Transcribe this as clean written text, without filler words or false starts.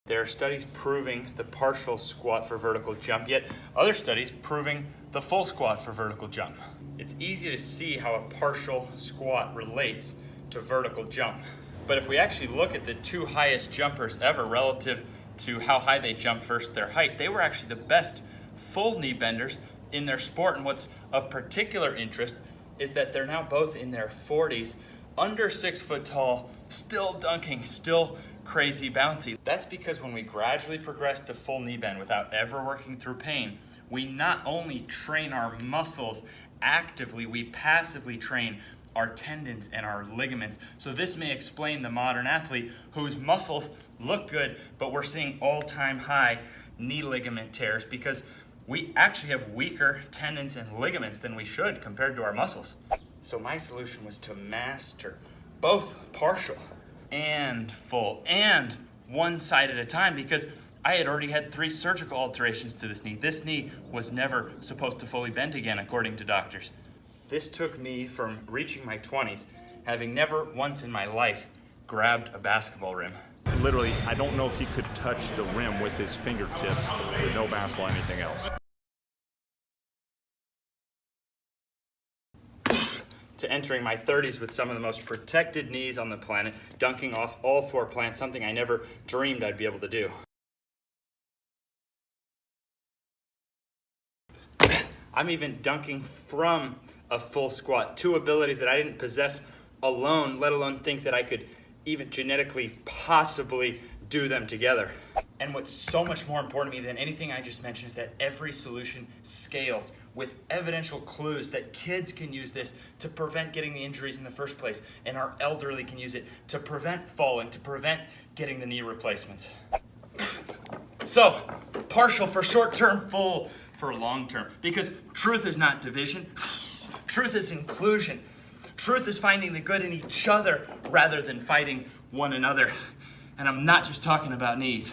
There are studies proving the partial squat for vertical jump, yet other studies proving the full squat for vertical jump. It's easy to see how a partial squat relates to vertical jump. But if we actually look at the two highest jumpers ever relative to how high they jumped versus their height, they were actually the best full knee benders in their sport. And what's of particular interest is that they're now both in their 40s, under 6 foot tall, still dunking, still crazy bouncy. That's because when we gradually progress to full knee bend without ever working through pain, we not only train our muscles actively, we passively train our tendons and our ligaments. So this may explain the modern athlete whose muscles look good, but we're seeing all-time high knee ligament tears because we actually have weaker tendons and ligaments than we should compared to our muscles. So my solution was to master both partial and full and one side at a time, because I had already had 3 surgical alterations to this knee. This knee was never supposed to fully bend again, according to doctors. This took me from reaching my 20s, having never once in my life grabbed a basketball rim. Literally, I don't know if he could touch the rim with his fingertips with no basketball or anything else. To entering my 30s with some of the most protected knees on the planet, dunking off all 4 plants, something I never dreamed I'd be able to do. I'm even dunking from a full squat, 2 abilities that I didn't possess alone, let alone think that I could even genetically possibly do them together. And what's so much more important to me than anything I just mentioned is that every solution scales with evidential clues that kids can use this to prevent getting the injuries in the first place, and our elderly can use it to prevent falling, to prevent getting the knee replacements. So, partial for short term, full for long term. Because truth is not division, truth is inclusion. Truth is finding the good in each other rather than fighting one another. And I'm not just talking about knees.